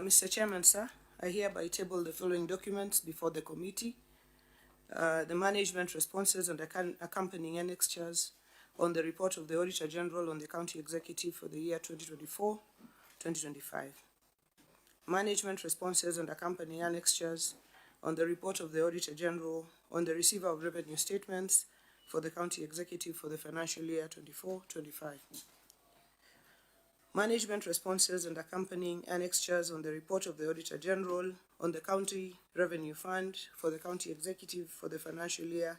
Mr. Chairman, sir, I hereby table the following documents before the committee. The management responses and accompanying annexures on the report of the Auditor General on the County Executive for the year 2024-2025. Management responses and accompanying annexures on the report of the Auditor General on the receiver of revenue statements for the County Executive for the financial year 24-25. Management responses and accompanying annexures on the report of the Auditor General on the County Revenue Fund for the County Executive for the financial year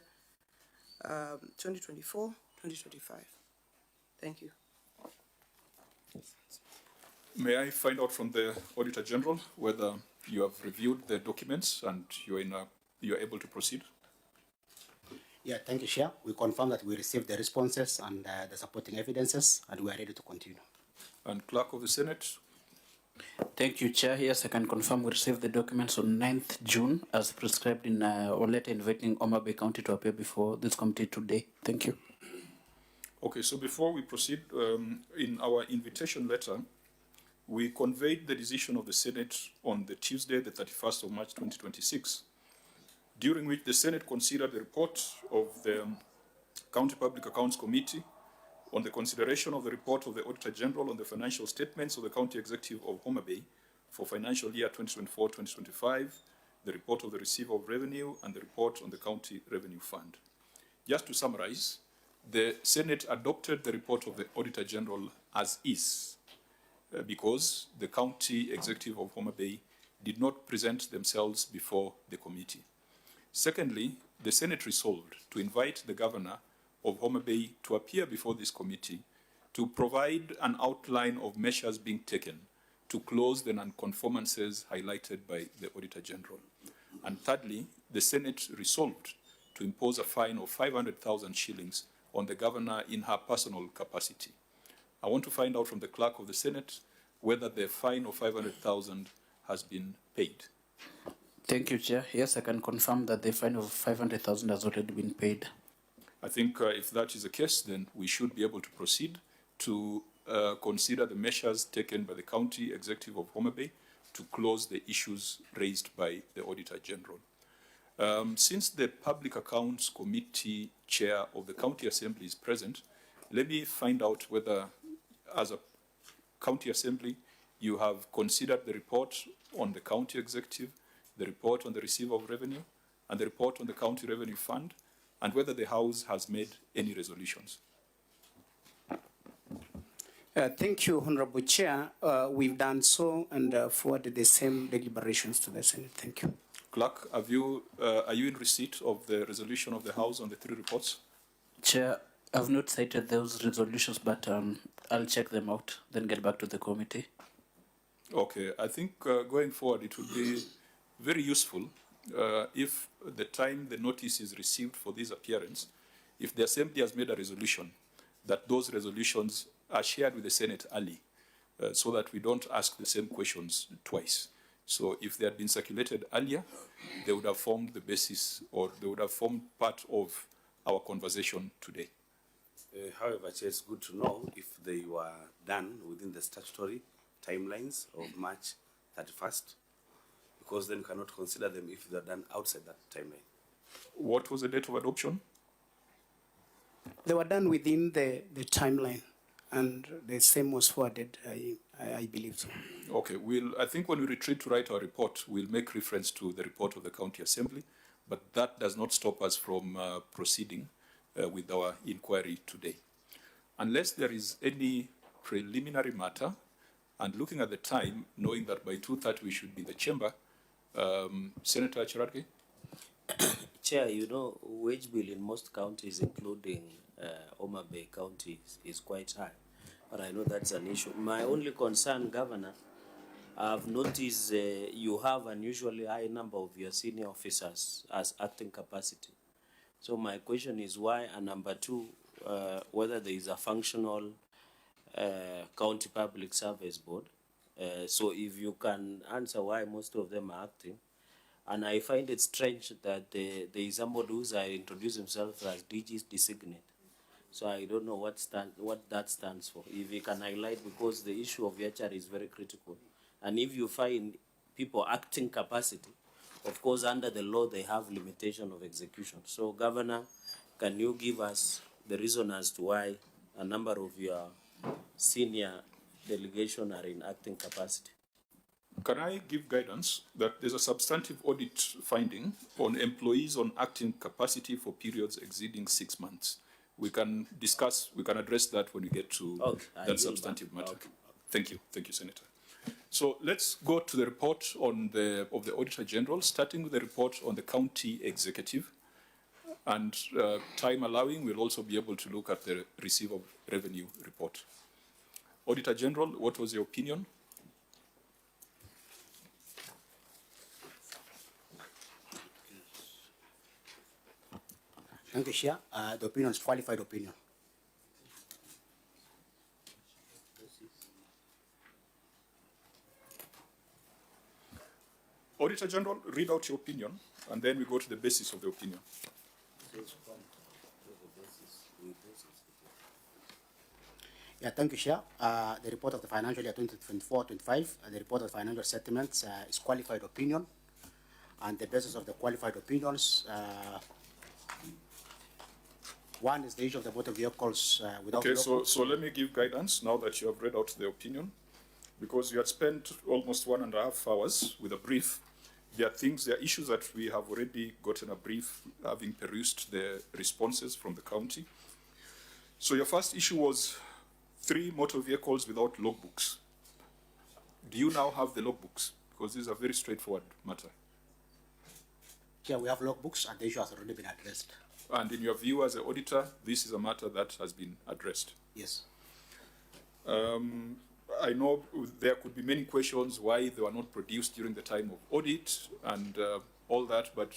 2024-2025. Thank you. May I find out from the Auditor General whether you have reviewed the documents and you are able to proceed? Yeah, thank you, Chair. We confirm that we received the responses and the supporting evidences, and we are ready to continue. And Clerk of the Senate? Thank you, Chair. Yes, I can confirm we received the documents on 9th June as prescribed in our letter inviting Homa Bay County to appear before this committee today. Thank you. Okay, so before we proceed, in our invitation letter, we conveyed the decision of the Senate on the Tuesday, the 31st of March 2026, during which the Senate considered the report of the County Public Accounts Committee on the consideration of the report of the Auditor General on the financial statements of the County Executive of Homa Bay for financial year 2024-2025, the report of the Receiver of Revenue, and the report on the County Revenue Fund. Just to summarize, the Senate adopted the report of the Auditor General as is, because the County Executive of Homa Bay did not present themselves before the committee. Secondly, the Senate resolved to invite the Governor of Homa Bay to appear before this committee to provide an outline of measures being taken to close the non-conformances highlighted by the Auditor General. And thirdly, the Senate resolved to impose a fine of 500,000 shillings on the Governor in her personal capacity. I want to find out from the Clerk of the Senate whether the fine of 500,000 has been paid. Thank you, Chair. Yes, I can confirm that the fine of 500,000 has already been paid. I think if that is the case, then we should be able to proceed to consider the measures taken by the County Executive of Homa Bay to close the issues raised by the Auditor General. Since the Public Accounts Committee Chair of the County Assembly is present, let me find out whether, as a County Assembly, you have considered the report on the County Executive, the report on the Receiver of Revenue, and the report on the County Revenue Fund, and whether the House has made any resolutions. Thank you, Honorable Chair. We've done so and forwarded the same deliberations to the Senate. Thank you. Clerk, are you in receipt of the resolution of the House on the three reports? Chair, I've not cited those resolutions, but I'll check them out, then get back to the committee. Okay, I think going forward it would be very useful if the time the notice is received for this appearance, if the Assembly has made a resolution, that those resolutions are shared with the Senate early, so that we don't ask the same questions twice. So if they had been circulated earlier, they would have formed the basis, or they would have formed part of our conversation today. However, it's good to know if they were done within the statutory timelines of March 31st, because then you cannot consider them if they're done outside that timeline. What was the date of adoption? They were done within the timeline, and the same was forwarded, I believe so. Okay, I think when we retreat to write our report, we'll make reference to the report of the County Assembly, but that does not stop us from proceeding with our inquiry today. Unless there is any preliminary matter, and looking at the time, knowing that by 2:30 we should be in the chamber, Senator Cherarke? Chair, you know, wage bill in most counties, including Homa Bay County, is quite high. But I know that's an issue. My only concern, Governor, I've noticed you have an unusually high number of your senior officers as acting capacity. So my question is why, and number two, whether there is a functional County Public Service Board. So if you can answer why most of them are acting. And I find it strange that there is somebody who's introduced himself as DG's designate. So I don't know what that stands for. If you can highlight, because the issue of HR is very critical. And if you find people acting capacity, of course, under the law, they have limitation of execution. So, Governor, can you give us the reason as to why a number of your senior delegation are in acting capacity? Can I give guidance that there's a substantive audit finding on employees on acting capacity for periods exceeding 6 months? We can discuss, we can address that when we get to that substantive matter. Okay. Thank you, Senator. So let's go to the report on of the Auditor General, starting with the report on the county executive. And time allowing, we'll also be able to look at the receipt of revenue report. Auditor General, what was your opinion? Thank you, Chair. The opinion is qualified opinion. Auditor General, read out your opinion, and then we go to the basis of the opinion. Yeah, thank you, Chair. The report of the financial year 2024-25, the report of financial settlements is qualified opinion, and the basis of the qualified opinions, one is the issue of the motor vehicles without. Okay, so let me give guidance now that you have read out the opinion, because you had spent almost 1.5 hours with a brief. There are issues that we have already gotten a brief, having perused the responses from the county. So your first issue was 3 motor vehicles without logbooks. Do you now have the logbooks? Because this is a very straightforward matter. Yeah, we have logbooks, and the issue has already been addressed. And in your view as an auditor, this is a matter that has been addressed. Yes. I know there could be many questions why they were not produced during the time of audit and all that, but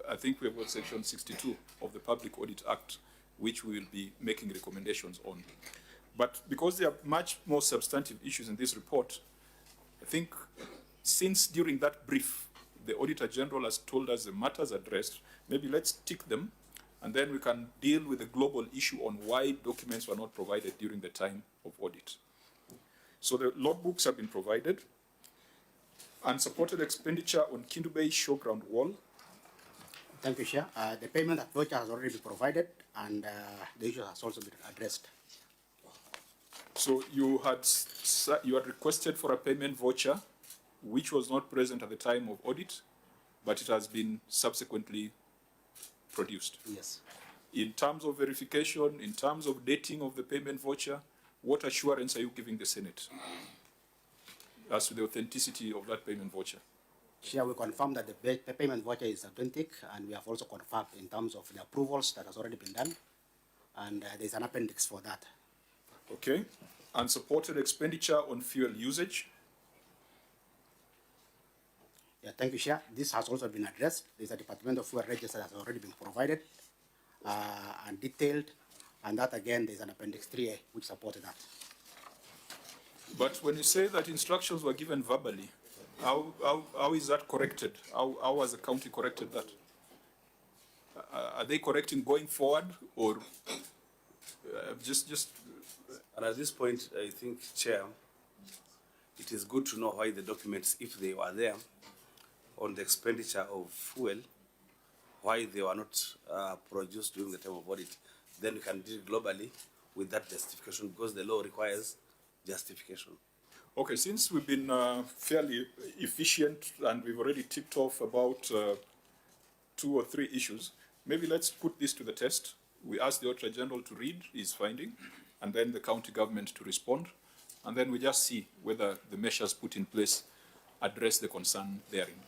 I think we have got Section 62 of the Public Audit Act, which we will be making recommendations on. But because there are much more substantive issues in this report, I think since during that brief, the Auditor General has told us the matters addressed, maybe let's tick them, and then we can deal with the global issue on why documents were not provided during the time of audit. So the logbooks have been provided. Unsupported expenditure on Kindu Bay Showground Wall. Thank you, Chair. The payment at voucher has already been provided, and the issue has also been addressed. So you had requested for a payment voucher, which was not present at the time of audit, but it has been subsequently produced. Yes. In terms of verification, in terms of dating of the payment voucher, what assurance are you giving the Senate as to the authenticity of that payment voucher? Chair, we confirm that the payment voucher is authentic, and we have also confirmed in terms of the approvals that has already been done, and there's an appendix for that. Okay. Unsupported expenditure on fuel usage. Yeah, thank you, Chair. This has also been addressed. There's a Department of Fuel register that has already been provided and detailed, and that again, there's an Appendix 3A which supported that. But when you say that instructions were given verbally, how is that corrected? How has the county corrected that? Are they correcting going forward, or just? And at this point, I think, Chair, it is good to know why the documents, if they were there, on the expenditure of fuel, why they were not produced during the time of audit. Then we can deal globally with that justification, because the law requires justification. Okay, since we've been fairly efficient and we've already ticked off about 2 or 3 issues, maybe let's put this to the test. We ask the Auditor General to read his finding, and then the county government to respond, and then we just see whether the measures put in place address the concern therein.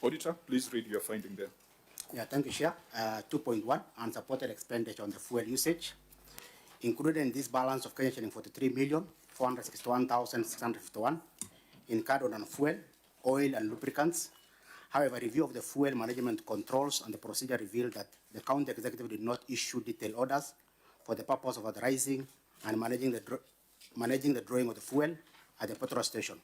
Auditor, please read your finding there. Yeah, thank you, Chair. 2.1, unsupported expenditure on the fuel usage. Included in this balance of Kenya shilling 43,461,651 incurred on fuel, oil, and lubricants. However, review of the fuel management controls and the procedure revealed that the county executive did not issue detailed orders for the purpose of authorizing and managing the drawing of the fuel at the petrol station.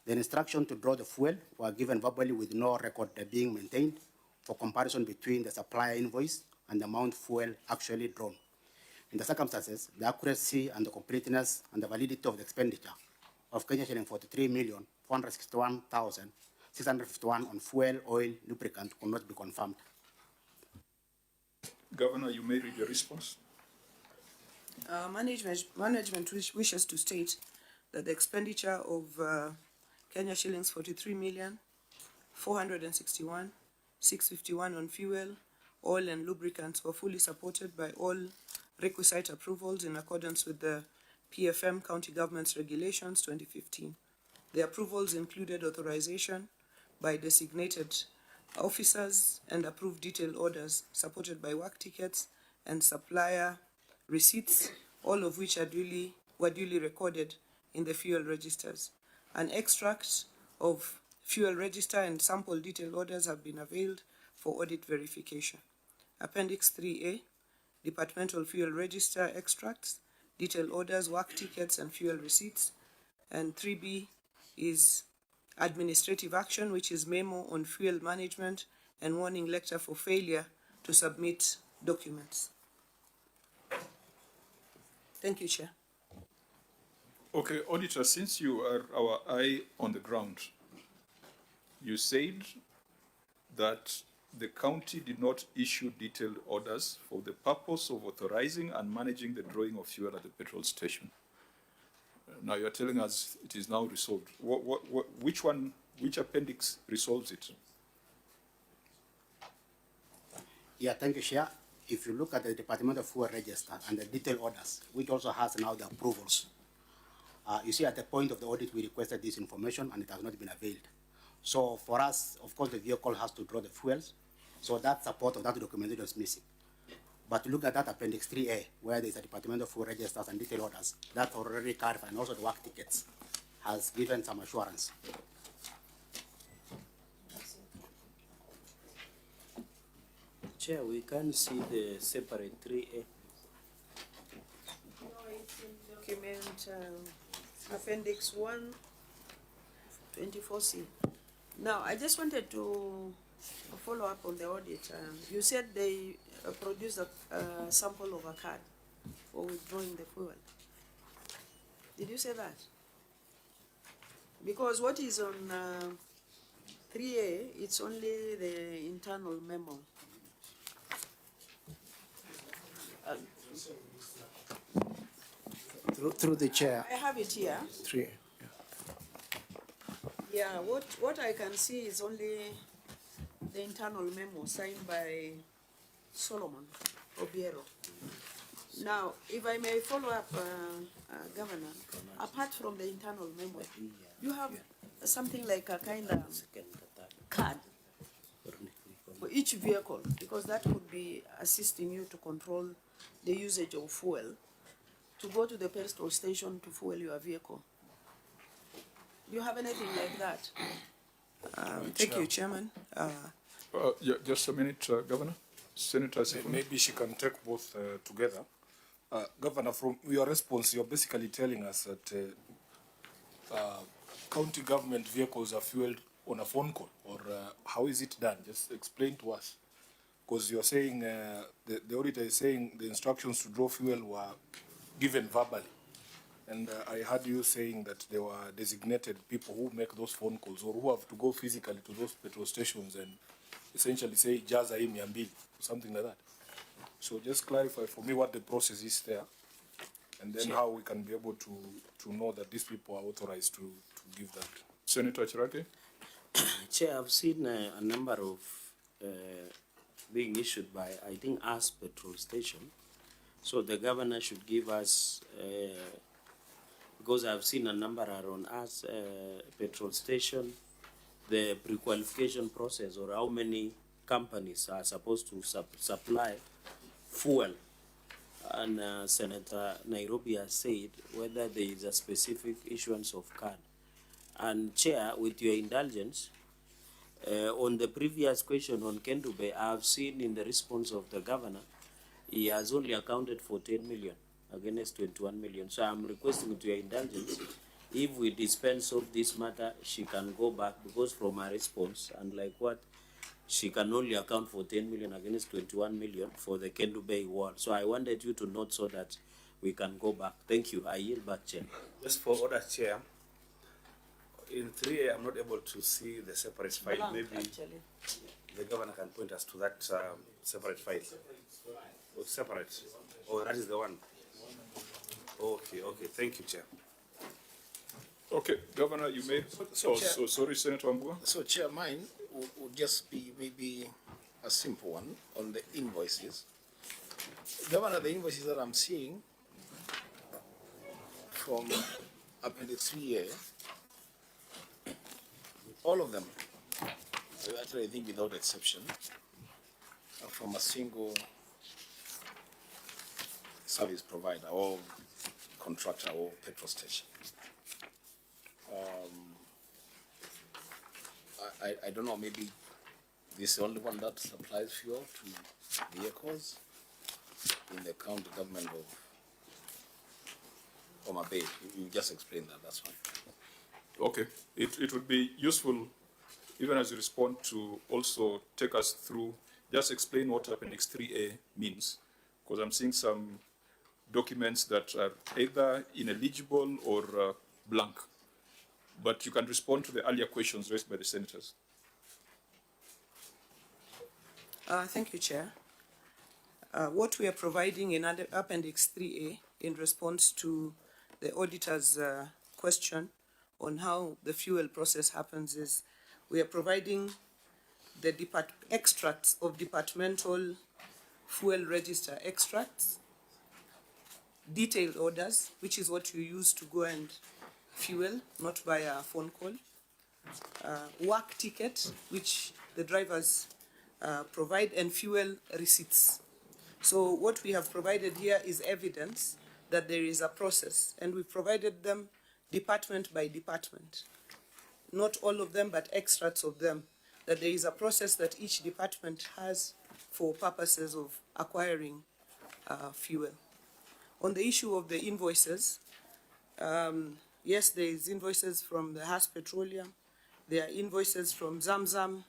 The instruction to draw the fuel were given verbally with no record being maintained for comparison between the supplier invoice and the amount fuel actually drawn. In the circumstances, the accuracy and the completeness and the validity of the expenditure of Kenya shilling 43,461,651 on fuel, oil, lubricant could not be confirmed. Governor, you may read your response. Management wishes to state that the expenditure of Kenya shillings 43,461,651 on fuel, oil and lubricants were fully supported by all requisite approvals in accordance with the PFM County Government's Regulations 2015. The approvals included authorization by designated officers and approved detailed orders supported by work tickets and supplier receipts, all of which were duly recorded in the fuel registers. An extract of fuel register and sample detailed orders have been availed for audit verification. Appendix 3A, Departmental Fuel Register extracts, detailed orders, work tickets, and fuel receipts. And 3B is administrative action, which is memo on fuel management and warning letter for failure to submit documents. Thank you, Chair. Okay, Auditor, since you are our eye on the ground, you said that the county did not issue detailed orders for the purpose of authorizing and managing the drawing of fuel at the petrol station. Now you're telling us it is now resolved. Which appendix resolves it? Yeah, thank you, Chair. If you look at the Department of Fuel Register and the detailed orders, which also has now the approvals, you see at the point of the audit, we requested this information and it has not been availed. So for us, of course, the vehicle has to draw the fuels. So that support of that documentation is missing. But look at that Appendix 3A, where there's a Department of Fuel Registers and detailed orders. That already clarified, and also the work tickets has given some assurance. Chair, we can't see the separate 3A. No, it's in document Appendix 1, 24C. Now, I just wanted to follow up on the audit. You said they produced a sample of a card for withdrawing the fuel. Did you say that? Because what is on 3A, it's only the internal memo. Through the chair. I have it here. 3. Yeah, what I can see is only the internal memo signed by Solomon Obiero. Now, if I may follow up, Governor, apart from the internal memo, you have something like a kind of card for each vehicle, because that could be assisting you to control the usage of fuel, to go to the petrol station to fuel your vehicle. Do you have anything like that? Thank you, Chairman. Yeah, just a minute, Governor. Senator Sifuna. Maybe she can take both together. Governor, from your response, you're basically telling us that county government vehicles are fueled on a phone call, or how is it done? Just explain to us. Because you're saying, the auditor is saying the instructions to draw fuel were given verbally. And I heard you saying that there were designated people who make those phone calls or who have to go physically to those petrol stations and essentially say, Jaza hii 200, or something like that. So just clarify for me what the process is there, and then how we can be able to know that these people are authorized to give that. Senator Chirake. Chair, I've seen a number of being issued by, I think, us petrol station. So the governor should give us, because I've seen a number are on us petrol station, the pre-qualification process, or how many companies are supposed to supply fuel. And Senator Nairobi has said whether there is a specific issuance of card. And Chair, with your indulgence, on the previous question on Kendube, I have seen in the response of the governor, he has only accounted for 10 million against 21 million. So I'm requesting to your indulgence, if we dispense of this matter, she can go back, because from her response, and like what she can only account for 10 million against 21 million for the Kendu Bay wall. So I wanted you to note so that we can go back. Thank you. I yield back, Chair. Just for order, Chair, in 3A, I'm not able to see the separate file. Maybe the governor can point us to that separate file. Oh, separate. Oh, that is the one. Okay, okay. Thank you, Chair. Okay, Governor, you may. So, So sorry, Senator Wambua. So, Chair, mine would just be maybe a simple one on the invoices. Governor, the invoices that I'm seeing from Appendix 3A, all of them, actually I think without exception, are from a single service provider or contractor or petrol station. I don't know, maybe this is the only one that supplies fuel to vehicles in the county government of Homa Bay. You just explained that, that's fine. Okay, it would be useful, even as you respond, to also take us through, just explain what Appendix 3A means, because I'm seeing some documents that are either ineligible or blank. But you can respond to the earlier questions raised by the senators. Thank you, Chair. What we are providing in Appendix 3A in response to the auditor's question on how the fuel process happens is we are providing the extracts of departmental fuel register extracts, detailed orders, which is what you use to go and fuel, not via a phone call, work ticket, which the drivers provide, and fuel receipts. So what we have provided here is evidence that there is a process, and we provided them department by department. Not all of them, but extracts of them, that there is a process that each department has for purposes of acquiring fuel. On the issue of the invoices, yes, there is invoices from the Haas Petroleum. There are invoices from Zamzam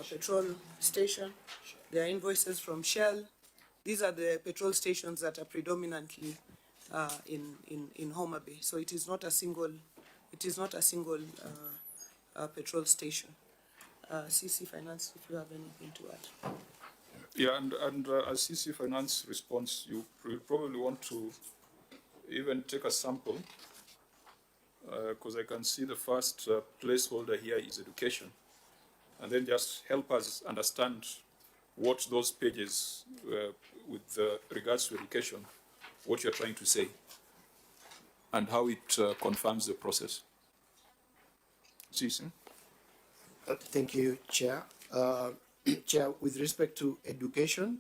petrol station. There are invoices from Shell. These are the petrol stations that are predominantly in Homa Bay. So it is not a single. It is not a single petrol station. CC Finance, if you have anything to add. Yeah, and as CC Finance responds, you probably want to even take a sample, because I can see the first placeholder here is education, and then just help us understand what those pages with regards to education, what you're trying to say, and how it confirms the process. CC? Thank you, Chair. Chair, with respect to education,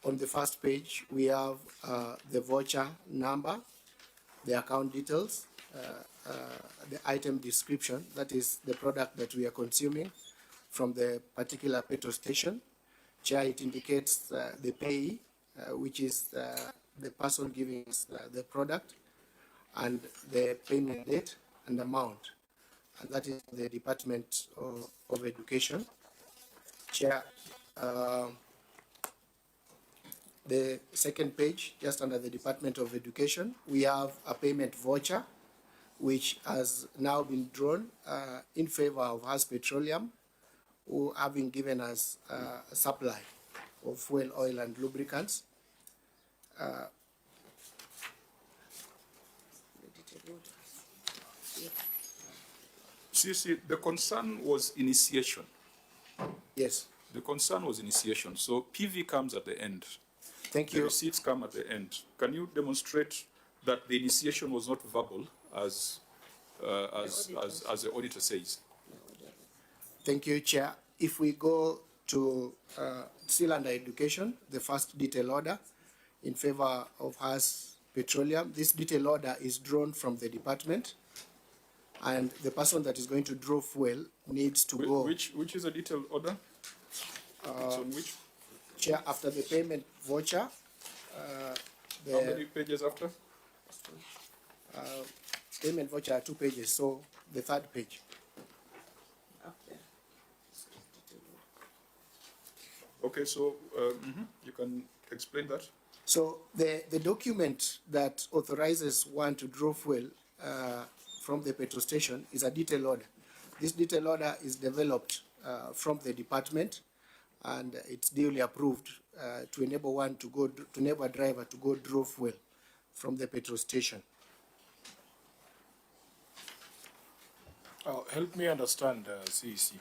on the first page, we have the voucher number, the account details, the item description, that is the product that we are consuming from the particular petrol station. Chair, it indicates the payee, which is the person giving us the product, and the payment date and amount. And that is the Department of Education. Chair, the second page, just under the Department of Education, we have a payment voucher, which has now been drawn in favor of Haas Petroleum, who have been given us a supply of fuel, oil, and lubricants. CC, the concern was initiation. Yes. The concern was initiation. So PV comes at the end. Thank you. The receipts come at the end. Can you demonstrate that the initiation was not verbal, as the auditor says? Thank you, Chair. If we go to still under education, the first detail order in favor of Haas Petroleum, this detail order is drawn from the department, and the person that is going to draw fuel needs to go. Which is a detailed order? It's on which? Chair, after the payment voucher. How many pages after? Payment voucher are 2 pages, so the third page. Okay. Okay, so you can explain that. So the document that authorizes one to draw fuel from the petrol station is a detail order. This detail order is developed from the department, and it's duly approved to enable one to go, to enable a driver to go draw fuel from the petrol station. Help me understand, CEC,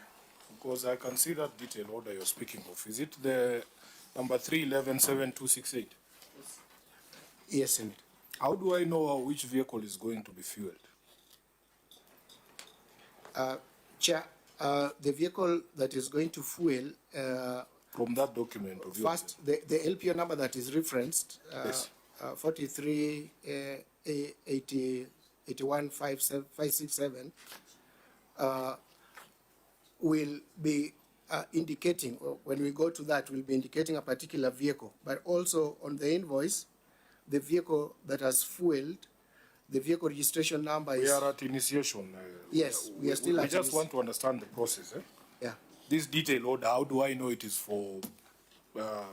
because I can see that detail order you're speaking of. Is it the number 3117268? Yes, Senator. How do I know which vehicle is going to be fueled? Chair, the vehicle that is going to fuel, From that document of yours? first, the LPO number that is referenced, Yes. 43 81 567, will be indicating, or when we go to that, will be indicating a particular vehicle. But also on the invoice, the vehicle that has fueled, the vehicle registration number We is. are at initiation. Yes, we are still We at just this- want to understand the process. Yeah. This detail order, how do I know it is for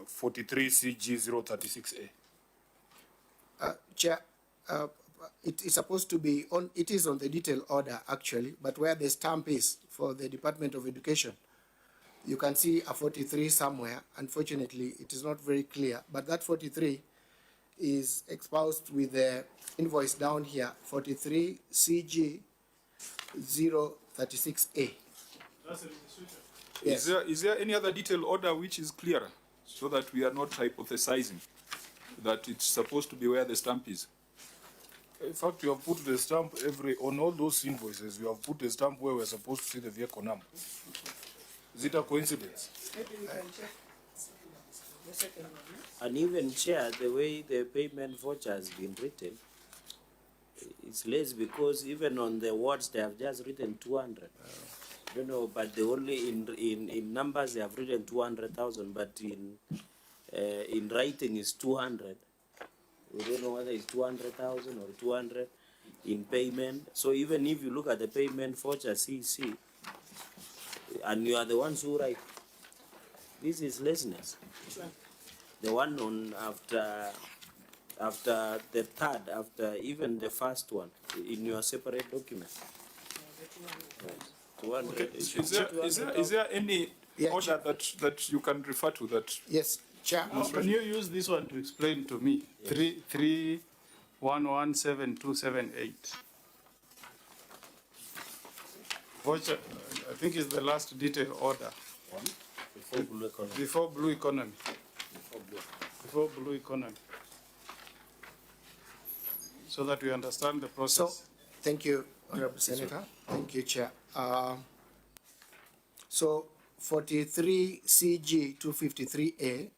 43 CG 036A? Chair, it is supposed to be on, it is on the detail order actually, but where the stamp is for the Department of Education, you can see a 43 somewhere. Unfortunately, it is not very clear, but that 43 is espoused with the invoice down here, 43 CG 036A. Yes. Is there any other detail order which is clearer, so that we are not hypothesizing that it's supposed to be where the stamp is? In fact, you have put the stamp on all those invoices, you have put the stamp where we're supposed to see the vehicle number. Is it a coincidence? Maybe we can check the second one. And even, Chair, the way the payment voucher has been written, it's less because even on the words they have just written 200. You know, but they only in numbers they have written 200,000, but in writing is 200. We don't know whether it's 200,000 or 200 in payment. So even if you look at the payment voucher CC, and you are the ones who write, this is laziness. The one on after the third, after even the first one, in your separate document. 200. Is there any Yeah, order that you can refer to that? Yes, Chair. Can you use this one to explain to me? 3117278. Voucher, I think is the last detail order. Before Blue Economy. Before Blue Economy. Before Blue Economy. So that we understand the So, process. thank you, Honorable Senator. Thank you, Chair. So 43 CG 253A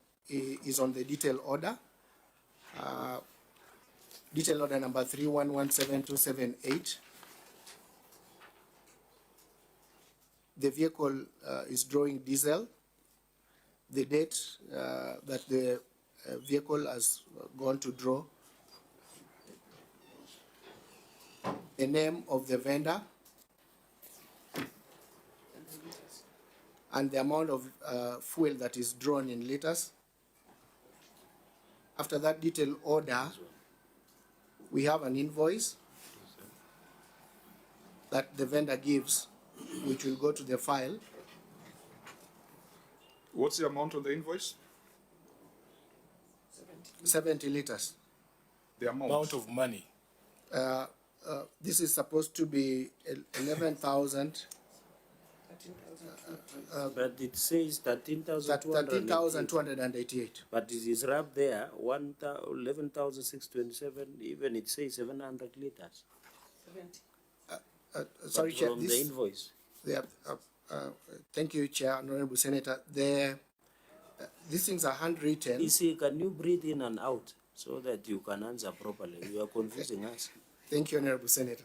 is on the detail order. Detail order number 3117278. The vehicle is drawing diesel. The date that the vehicle has gone to draw, the name of the vendor, and the amount of fuel that is drawn in liters. After that detailed order, we have an invoice that the vendor gives, which will go to the file. What's the amount on the invoice? 70 liters. The amount. Amount of money. This is supposed to be 11,000. But it says 13,288. 13,288. But it is wrapped there, 11,627, even it says 700 liters. Sorry, But Chair. from the invoice. Thank you, Chair, Honorable Senator. These things are handwritten. You see, can you breathe in and out so that you can answer properly? You are confusing us. Thank you, Honorable Senator.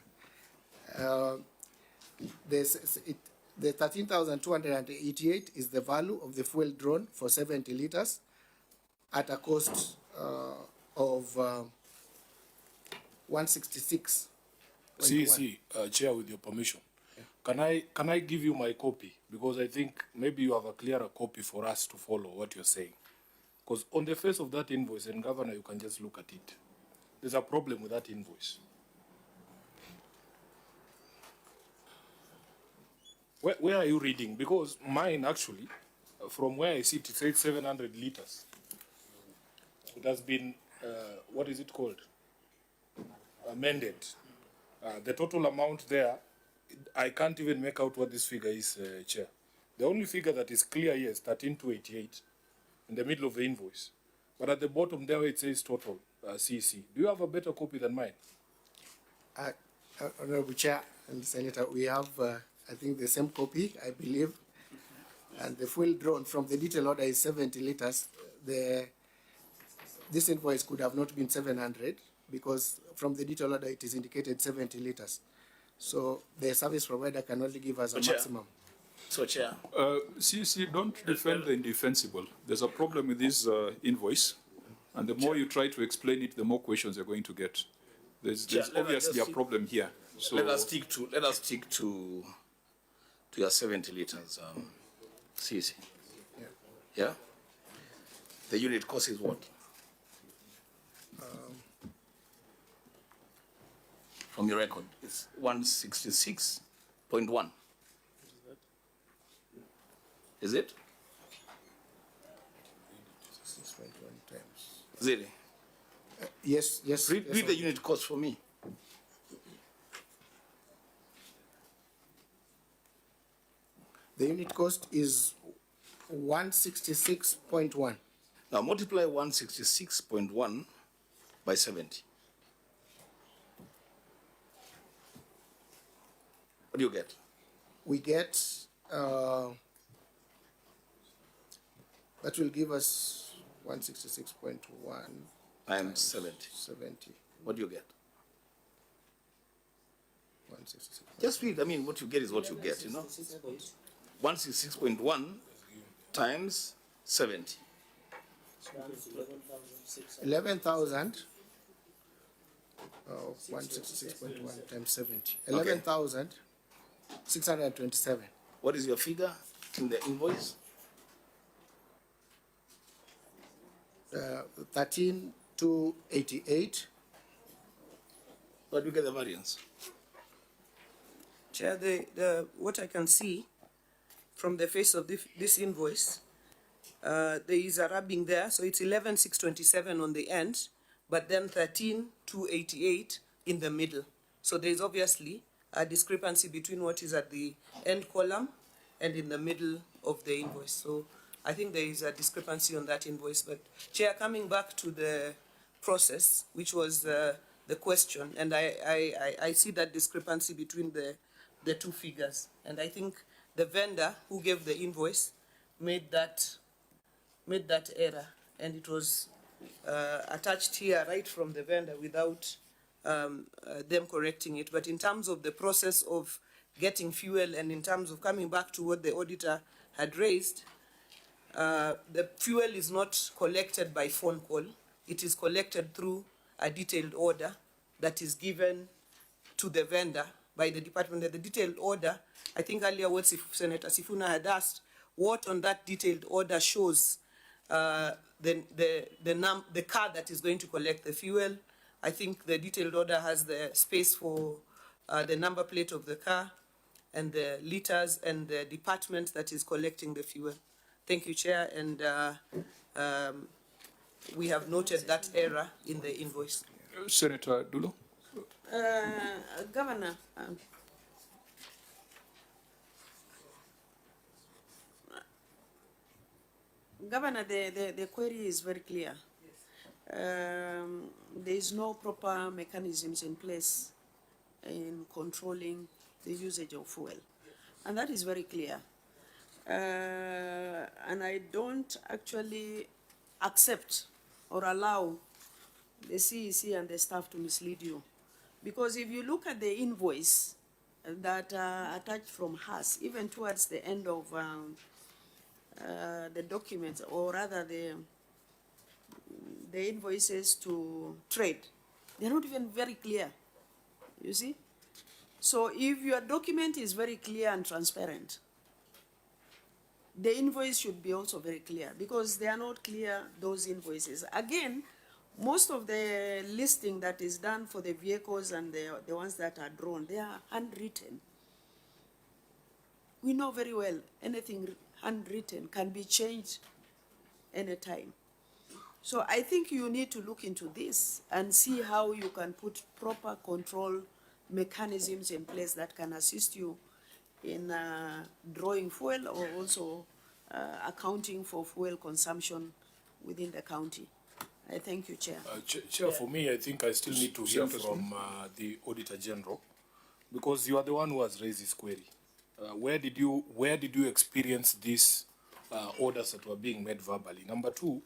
The 13,288 is the value of the fuel drawn for 70 liters at a cost of 166. CEC, Chair, with your permission. Can I give you my copy? Because I think maybe you have a clearer copy for us to follow what you're saying. Because on the face of that invoice, and Governor, you can just look at it. There's a problem with that invoice. Where are you reading? Because mine actually, from where I sit, it says 700 liters. It has been, what is it called? Amended. The total amount there, I can't even make out what this figure is, Chair. The only figure that is clear here is 13,288 in the middle of the invoice. But at the bottom there it says total, CC. Do you have a better copy than mine? Honorable Chair and Senator, we have, I think, the same copy, I believe. And the fuel drawn from the detail order is 70 liters. This invoice could have not been 700 because from the detail order it is indicated 70 liters. So the service provider can only give us a maximum. So, Chair. CC, don't defend the indefensible. There's a problem with this invoice, and the more you try to explain it, the more questions you're going to get. There's obviously a problem here. So Let us stick to your 70 liters, CC. Yeah. The unit cost is what? From your record, it's 166.1. Is it? 6.1 times. Zero. Yes. Read the unit cost for me. The unit cost is 166.1. Now multiply 166.1 by 70. What do you get? We get, that will give us 166.1 Times 70. 70. What do you get? 166. Just read. I mean, what you get is what you get, you know. 166.1 times 70. 11,000. 166.1 times 70. 11,627. What is your figure in the invoice? 13,288. What do you get the variance? Chair, what I can see from the face of this invoice, there is a rubbing there, so it's 11,627 on the end, but then 13,288 in the middle. So there is obviously a discrepancy between what is at the end column and in the middle of the invoice. So I think there is a discrepancy on that invoice. But Chair, coming back to the process, which was the question, and I see that discrepancy between the two figures, and I think the vendor who gave the invoice made that error, and it was attached here right from the vendor without them correcting it. But in terms of the process of getting fuel and in terms of coming back to what the auditor had raised, the fuel is not collected by phone call. It is collected through a detailed order that is given to the vendor by the department. The detailed order, I think earlier what Senator Sifuna had asked, what on that detailed order shows the car that is going to collect the fuel. I think the detailed order has the space for the number plate of the car and the liters and the department that is collecting the fuel. Thank you, Chair, and we have noted that error in the invoice. Senator Dulo? Governor, Governor, the query is very clear. There is no proper mechanisms in place in controlling the usage of fuel, and that is very clear. And I don't actually accept or allow the CEC and the staff to mislead you. Because if you look at the invoice that attached from us, even towards the end of the documents, or rather the invoices to trade, they're not even very clear, you see? So if your document is very clear and transparent, the invoice should be also very clear, because they are not clear, those invoices. Again, most of the listing that is done for the vehicles and the ones that are drawn, they are handwritten. We know very well anything handwritten can be changed anytime. So I think you need to look into this and see how you can put proper control mechanisms in place that can assist you in drawing fuel, or also accounting for fuel consumption within the county. I thank you, Chair. Chair, for me, I think I still need to hear from the Auditor General, because you are the one who has raised this query. Where did you experience these orders that were being made verbally? Number two,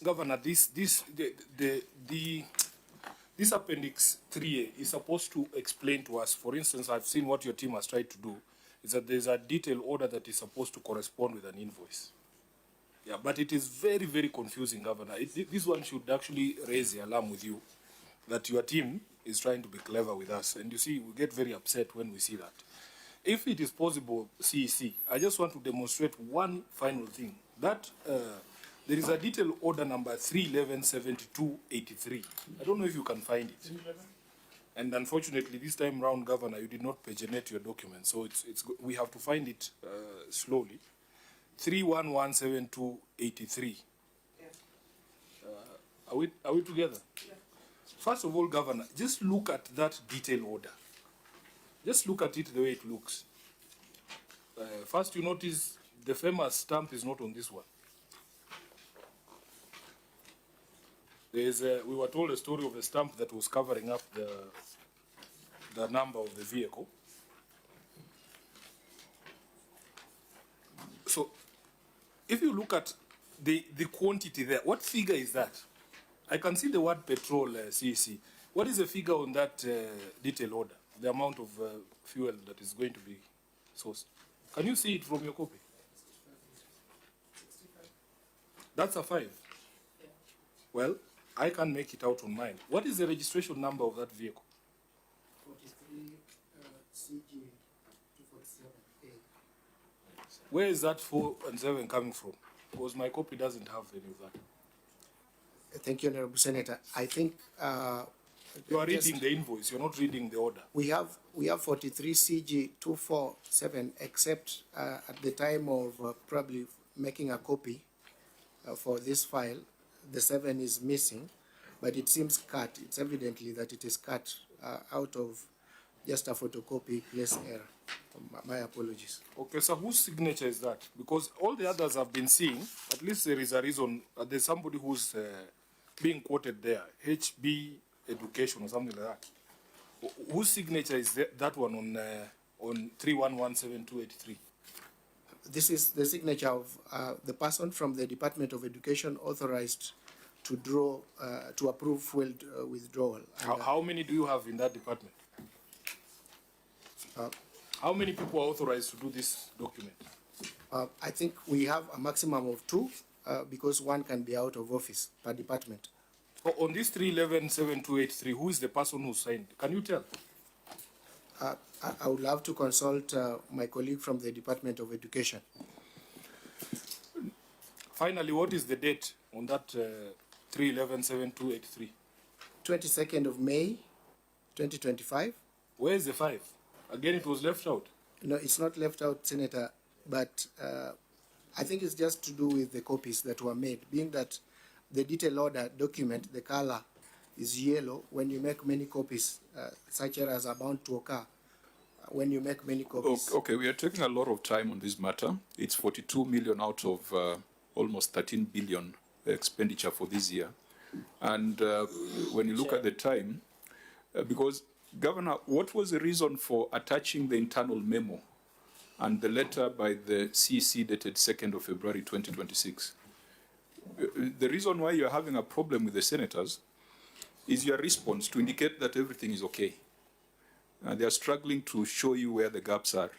Governor, this Appendix 3A is supposed to explain to us. For instance, I've seen what your team has tried to do, is that there's a detailed order that is supposed to correspond with an invoice. Yeah, but it is very, very confusing, Governor. This one should actually raise the alarm with you, that your team is trying to be clever with us. And you see, we get very upset when we see that. If it is possible, CEC, I just want to demonstrate one final thing. That there is a detailed order number 3117283. I don't know if you can find it. And unfortunately, this time round, Governor, you did not paginate your document, so we have to find it slowly. 3117283. Are we together? Yeah. First of all, Governor, just look at that detailed order. Just look at it the way it looks. First, you notice the famous stamp is not on this one. We were told a story of a stamp that was covering up the number of the vehicle. So, if you look at the quantity there, what figure is that? I can see the word petrol, CEC. What is the figure on that detail order? The amount of fuel that is going to be sourced. Can you see it from your copy? 65. That's a 5. Yeah. Well, I can't make it out on mine. What is the registration number of that vehicle? 43 CG 247A. Where is that 4 and 7 coming from? Because my copy doesn't have any of that. Thank you, Honorable Senator. I think you are reading the invoice. You're not reading the order. We have 43 CG 247, except at the time of probably making a copy for this file, the 7 is missing, but it seems cut. It's evidently that it is cut out of just a photocopy place error. My apologies. Okay, so whose signature is that? Because all the others have been seeing, at least there is a reason, there's somebody who's being quoted there, HB Education or something like that. Whose signature is that one on 3117283? This is the signature of the person from the Department of Education authorized to draw, to approve fuel withdrawal. How many do you have in that department? How many people are authorized to do this document? I think we have a maximum of 2 because 1 can be out of office per department. On this 3117283, who is the person who signed? Can you tell? I would love to consult my colleague from the Department of Education. Finally, what is the date on that 3117283? 22nd of May, 2025. Where is the 5? Again, it was left out. No, it's not left out, Senator, but I think it's just to do with the copies that were made, being that the detail order document, the color is yellow. When you make many copies, such errors are bound to occur when you make many copies. Okay, we are taking a lot of time on this matter. It's 42 million out of almost 13 billion expenditure for this year. And when you look at the time, because Governor, what was the reason for attaching the internal memo and the letter by the CEC dated 2nd of February 2026? The reason why you're having a problem with the senators is your response to indicate that everything is okay. They are struggling to show you where the gaps are.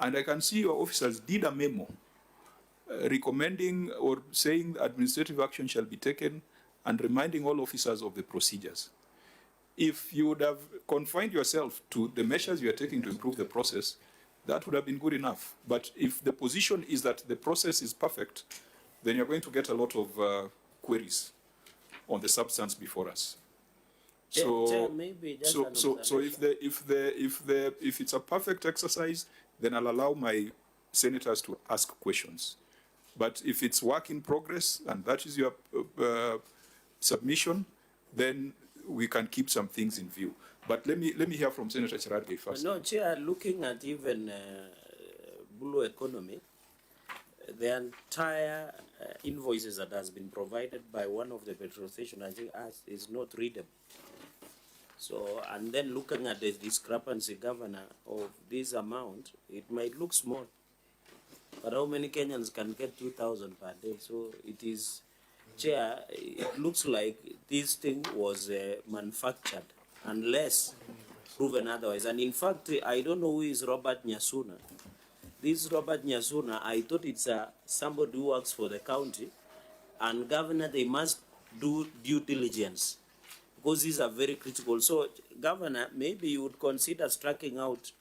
And I can see your officers did a memo recommending or saying administrative action shall be taken and reminding all officers of the procedures. if you would have confined yourself to the measures you are taking to improve the process, that would have been good enough. But if the position is that the process is perfect, then you're going to get a lot of queries on the substance before us. So, maybe just so if it's a perfect exercise, then I'll allow my senators to ask questions. But if it's work in progress and that is your submission, then we can keep some things in view. But let me hear from Senator Cherargei first. No, Chair, looking at even blue economy, the entire invoices that has been provided by one of the petrol stations, I think, is not readable. So, and then looking at the discrepancy, Governor, of this amount, it might look small. But how many Kenyans can get 2,000 per day? So it is, Chair, it looks like this thing was manufactured, unless proven otherwise. And in fact, I don't know who is Robert Nyasuna. This Robert Nyasuna, I thought it's somebody who works for the county, and Governor, they must do due diligence, because these are very critical. So, Governor, maybe you would consider striking out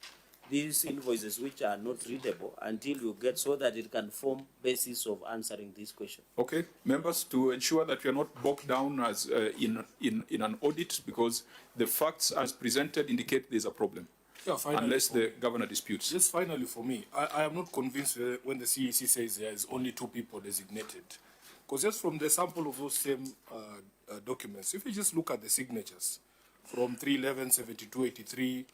these invoices which are not readable until you get, so that it can form basis of answering this question. Okay, members, to ensure that we are not bogged down as in an audit, because the facts as presented indicate there's a problem. Yeah, finally, unless the governor disputes. Just finally for me, I am not convinced when the CEC says there is only 2 people designated. Because just from the sample of those same documents, if you just look at the signatures, from 311, 72, 83,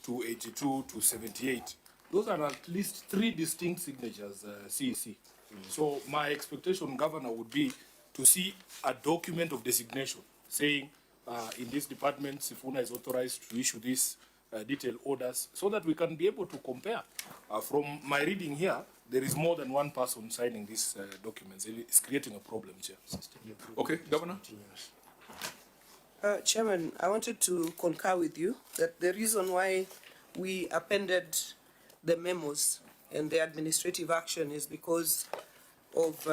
to 82, to 78, those are at least 3 distinct signatures, CEC. So my expectation, Governor, would be to see a document of designation saying in this department, Sifuna is authorized to issue this detailed orders, so that we can be able to compare. From my reading here, there is more than one person signing these documents. It's creating a problem, Chair. Okay, Governor. Chairman, I wanted to concur with you that the reason why we appended the memos and the administrative action is because of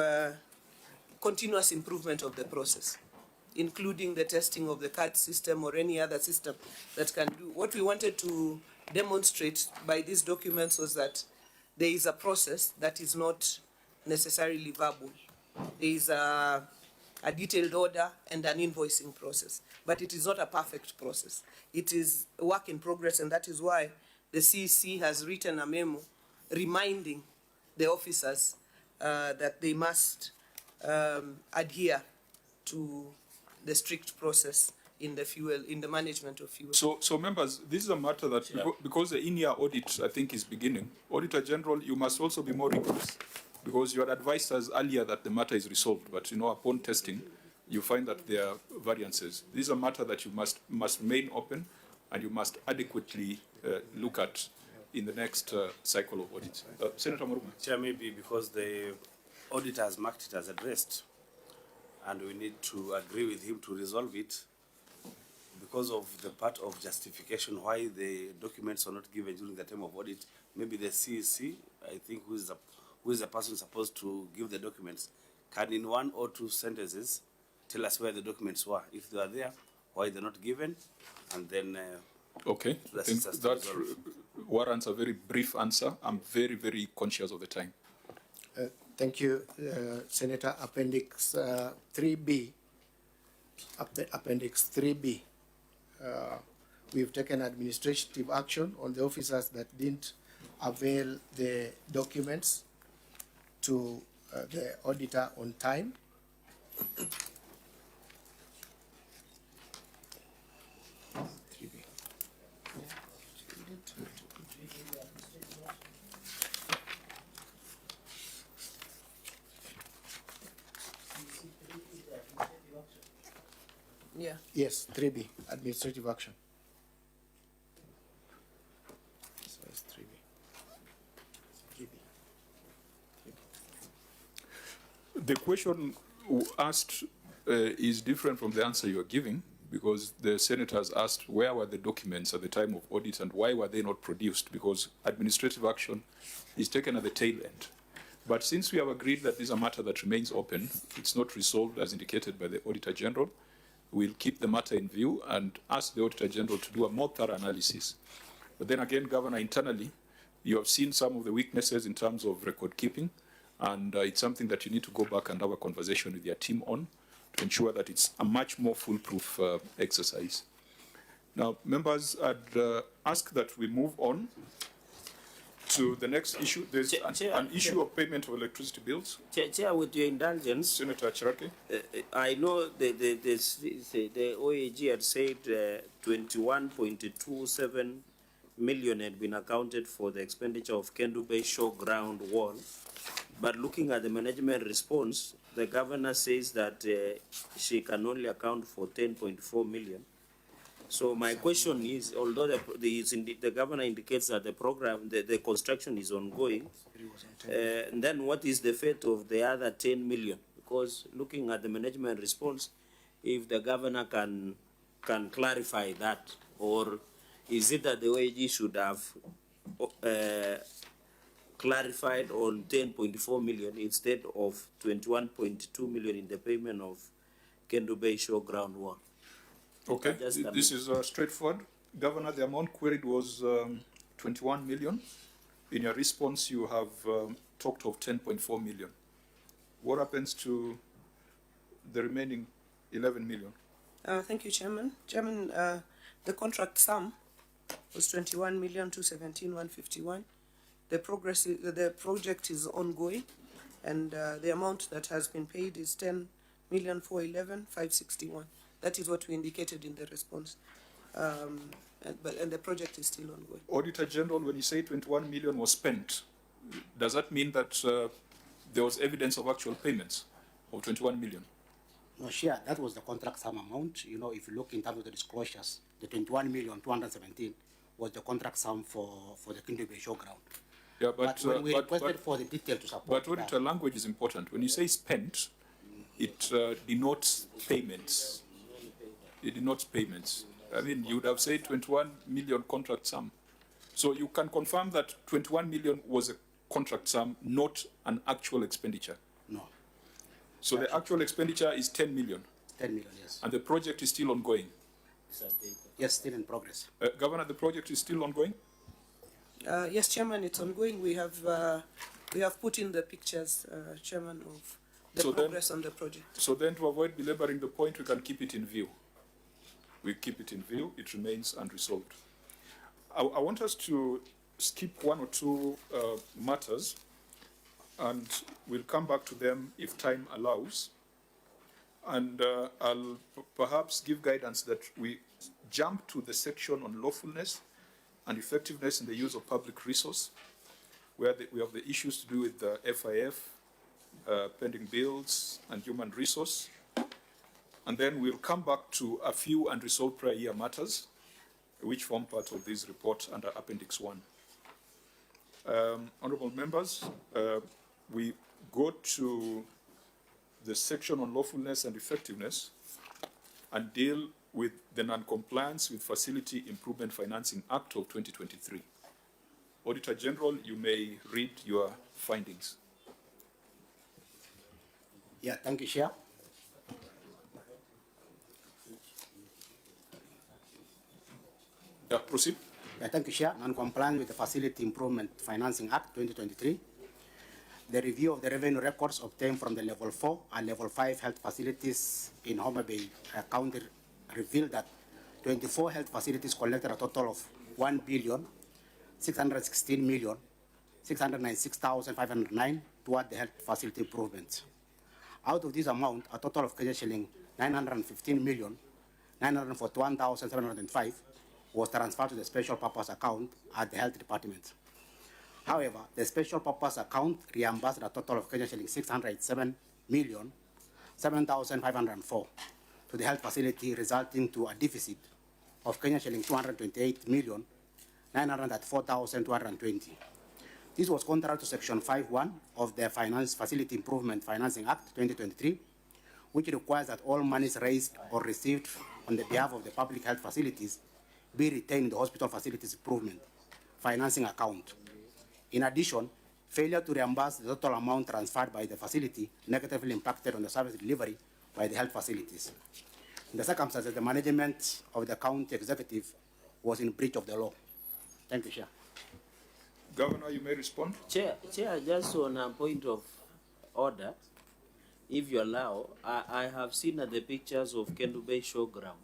continuous improvement of the process, including the testing of the card system or any other system that can do. What we wanted to demonstrate by these documents was that there is a process that is not necessarily verbal. There is a detailed order and an invoicing process, but it is not a perfect process. It is a work in progress, and that is why the CEC has written a memo reminding the officers that they must adhere to the strict process in the management of fuel. So members, this is a matter that, because the in-year audit, I think, is beginning, Auditor General, you must also be more rigorous, because you had advised us earlier that the matter is resolved, but upon testing, you find that there are variances. This is a matter that you must remain open, and you must adequately look at in the next cycle of audits. Senator Muruma. Chair, maybe because the auditor has marked it as addressed, and we need to agree with him to resolve it, because of the part of justification why the documents are not given during the time of audit. Maybe the CEC, I think, who is the person supposed to give the documents, can in 1 or 2 sentences tell us where the documents were, if they are there, why they're not given, and then okay, I think that warrants a very brief answer. I'm very, very conscious of the time. Thank you, Senator. Appendix 3B. Appendix 3B. We've taken administrative action on the officers that didn't avail the documents to the auditor on time. Yeah. Yes, 3B, administrative action. So it's 3B. 3B. The question asked is different from the answer you are giving, because the senators asked where were the documents at the time of audit and why were they not produced, because administrative action is taken at the tail end. But since we have agreed that this is a matter that remains open, it's not resolved as indicated by the Auditor General, we'll keep the matter in view and ask the Auditor General to do a more thorough analysis. But then again, Governor, internally, you have seen some of the weaknesses in terms of record keeping, and it's something that you need to go back and have a conversation with your team on to ensure that it's a much more foolproof exercise. Now, members, I'd ask that we move on to the next issue. There's an issue of payment of electricity bills. Chair, with your indulgence, Senator Chiraki. I know the OAG had said 21.27 million had been accounted for the expenditure of Kendu Bay Showground wall. But looking at the management response, the governor says that she can only account for 10.4 million. So my question is, although the governor indicates that the program, the construction is ongoing, then what is the fate of the other 10 million? Because looking at the management response, if the governor can clarify that, or is it that the OAG should have clarified on 10.4 million instead of 21.2 million in the payment of Kendu Bay Showground wall? Okay, this is straightforward. Governor, the amount queried was 21 million. In your response, you have talked of 10.4 million. What happens to the remaining 11 million? Thank you, Chairman. Chairman, the contract sum was 21,217,151. The project is ongoing, and the amount that has been paid is 10,411,561. That is what we indicated in the response, and the project is still ongoing. Auditor General, when you say 21 million was spent, does that mean that there was evidence of actual payments of 21 million? No, sure, that was the contract sum amount. You know, if you look in terms of the disclosures, the 21,217,000 was the contract sum for the Kendu Bay Showground. Yeah, but when we requested for the detail to support but auditor, language is important. When you say spent, it denotes payments. It denotes payments. I mean, you would have said 21 million contract sum. So you can confirm that 21 million was a contract sum, not an actual expenditure. No. So the actual expenditure is 10 million. 10 million, yes. And the project is still ongoing. Yes, still in progress. Governor, the project is still ongoing? Yes, Chairman, it's ongoing. We have put in the pictures, Chairman, of the progress on the project. So then, to avoid belaboring the point, we can keep it in view. We keep it in view. It remains unresolved. I want us to skip one or two matters, and we'll come back to them if time allows. And I'll perhaps give guidance that we jump to the section on lawfulness and effectiveness in the use of public resource, where we have the issues to do with the FIF, pending bills, and human resource. And then we'll come back to a few unresolved prior year matters, which form part of this report under Appendix 1. Honorable members, we go to the section on lawfulness and effectiveness and deal with the non-compliance with Facility Improvement Financing Act of 2023. Auditor General, you may read your findings. Yeah, thank you, Chair. Yeah, proceed. Yeah, thank you, Chair. Non-compliance with the Facility Improvement Financing Act 2023. The review of the revenue records obtained from the Level 4 and Level 5 health facilities in Homa Bay County revealed that 24 health facilities collected a total of 1,616,696,509 toward the health facility improvements. Out of this amount, a total of Kenya shilling 915,941,705 was transferred to the special purpose account at the health department. However, the special purpose account reimbursed a total of Kenya shilling 607,007,504 to the health facility, resulting to a deficit of Kenya shilling 228,904,220. This was contrary to Section 5.1 of the Facility Improvement Financing Act 2023, which requires that all monies raised or received on the behalf of the public health facilities be retained in the hospital facilities improvement financing account. In addition, failure to reimburse the total amount transferred by the facility negatively impacted on the service delivery by the health facilities. In the circumstances, the management of the county executive was in breach of the law. Thank you, Chair. Governor, you may respond. Chair, just on a point of order, if you allow, I have seen the pictures of Kendu Bay Showground.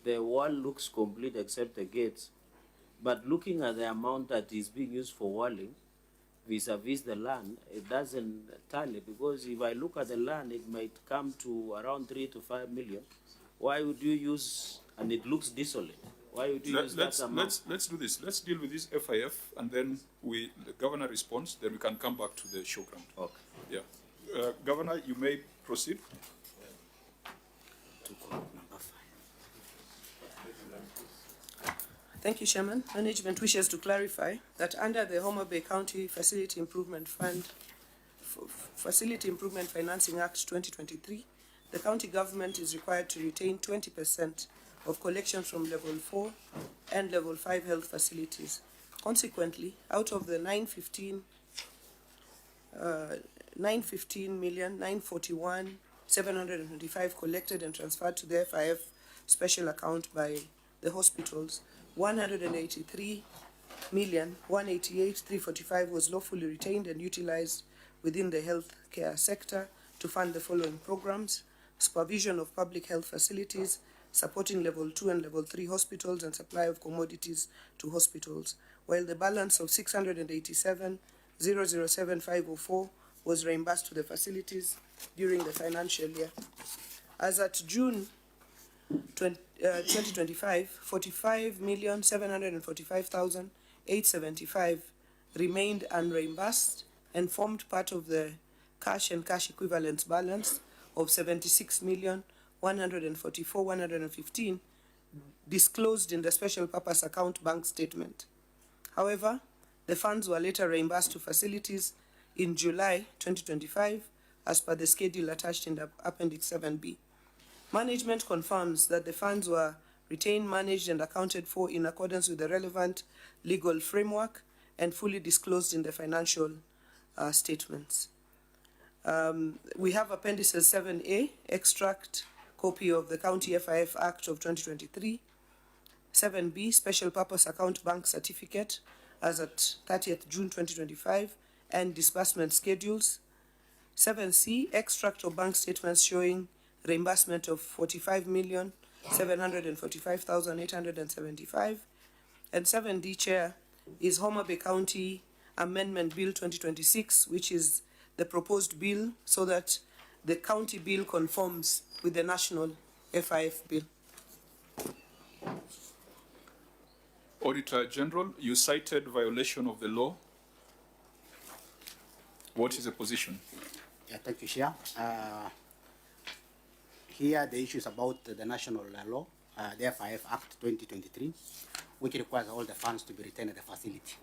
The wall looks complete except the gates, but looking at the amount that is being used for walling vis-a-vis the land, it doesn't tally, because if I look at the land, it might come to around 3 to 5 million. Why would you use, and it looks desolate, why would you use that amount? Let's do this. Let's deal with this FIF, and then the governor responds, then we can come back to the showground. Okay. Yeah. Governor, you may proceed. Thank you, Chairman. Management wishes to clarify that under the Homa Bay County Facility Improvement Fund, Facility Improvement Financing Act 2023, the county government is required to retain 20% of collections from level 4 and level 5 health facilities. Consequently, out of the 915,941,725 collected and transferred to the FIF special account by the hospitals, 183,188,345 was lawfully retained and utilized within the health care sector to fund the following programs: supervision of public health facilities, supporting level 2 and level 3 hospitals, and supply of commodities to hospitals, while the balance of 687,007,504 was reimbursed to the facilities during the financial year. As at June 2025, 45,745,875 remained unreimbursed and formed part of the cash and cash equivalents balance of 76,144,115 disclosed in the special purpose account bank statement. However, the funds were later reimbursed to facilities in July 2025 as per the schedule attached in the Appendix 7B. Management confirms that the funds were retained, managed, and accounted for in accordance with the relevant legal framework and fully disclosed in the financial statements. We have Appendices 7A, extract copy of the County FIF Act of 2023, 7B, Special Purpose Account Bank Certificate as at 30th June 2025, and disbursement schedules, 7C, extract of bank statements showing reimbursement of 45,745,875, and 7D, Chair, is Homa Bay County Amendment Bill 2026, which is the proposed bill so that the county bill conforms with the national FIF bill. Auditor General, you cited violation of the law. What is the position? Yeah, thank you, Chair. Here, the issue is about the national law, the FIF Act 2023, which requires all the funds to be retained at the facility.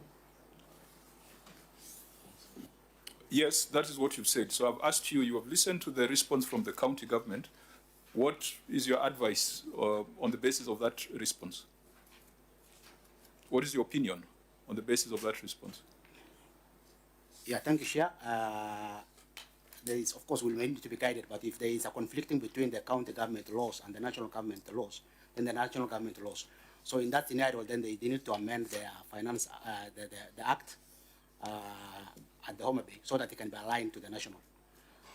Yes, that is what you've said. So I've asked you, you have listened to the response from the county government. What is your advice on the basis of that response? What is your opinion on the basis of that response? Yeah, thank you, Chair. There is, of course, we will need to be guided, but if there is a conflicting between the county government laws and the national government laws, then the national government laws. So in that scenario, then they need to amend their finance, the act at the Homa Bay so that it can be aligned to the national.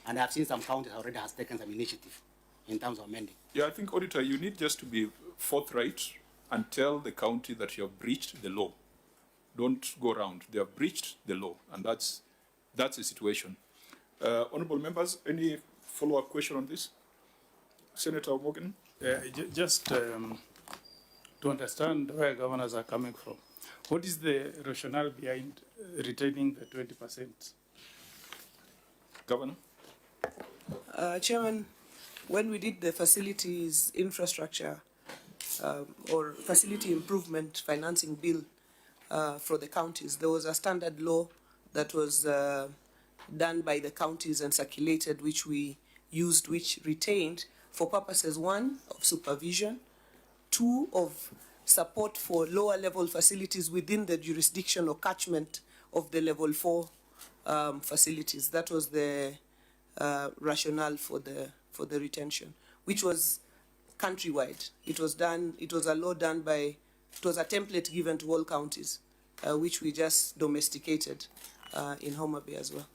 And I've seen some counties already has taken some initiative in terms of amending. Yeah, I think, Auditor, you need just to be forthright and tell the county that you have breached the law. Don't go around. They have breached the law, and that's the situation. Honourable members, any follow-up question on this? Senator Morgan? Just to understand where governors are coming from, what is the rationale behind retaining the 20%? Governor? Chairman, when we did the facilities infrastructure or facility improvement financing bill for the counties, there was a standard law that was done by the counties and circulated, which we used, which retained for purposes, 1, of supervision, 2, of support for lower level facilities within the jurisdiction or catchment of the level 4 facilities. That was the rationale for the retention. which was countrywide. It was a law done by, it was a template given to all counties, which we just domesticated in Homa Bay as well.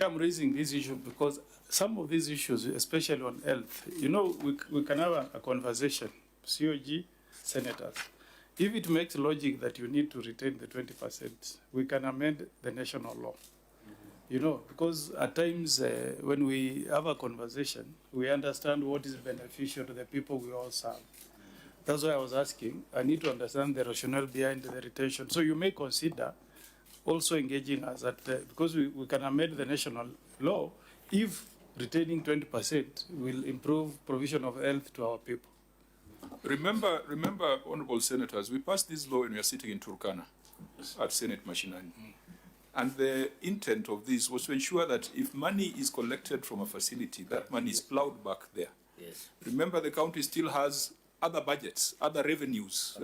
I'm raising this issue because some of these issues, especially on health, you know, we can have a conversation, COG, senators. If it makes logic that you need to retain the 20%, we can amend the national law. You know, because at times when we have a conversation, we understand what is beneficial to the people we all serve. That's why I was asking, I need to understand the rationale behind the retention. So you may consider also engaging us at, because we can amend the national law if retaining 20% will improve provision of health to our people. Remember, honorable senators, we passed this law when we were sitting in Turkana at Senate Machinani. And the intent of this was to ensure that if money is collected from a facility, that money is plowed back there. Yes. Remember, the county still has other budgets, other revenues,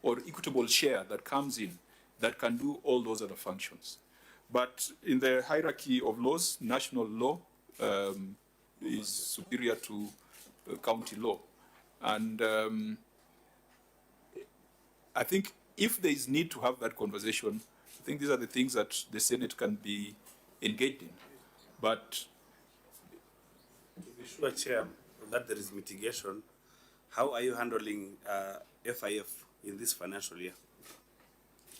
or equitable share that comes in that can do all those other functions. But in the hierarchy of laws, national law is superior to county law. And I think if there is need to have that conversation, I think these are the things that the Senate can be engaged in. But to be sure, Chair, that there is mitigation, how are you handling FIF in this financial year?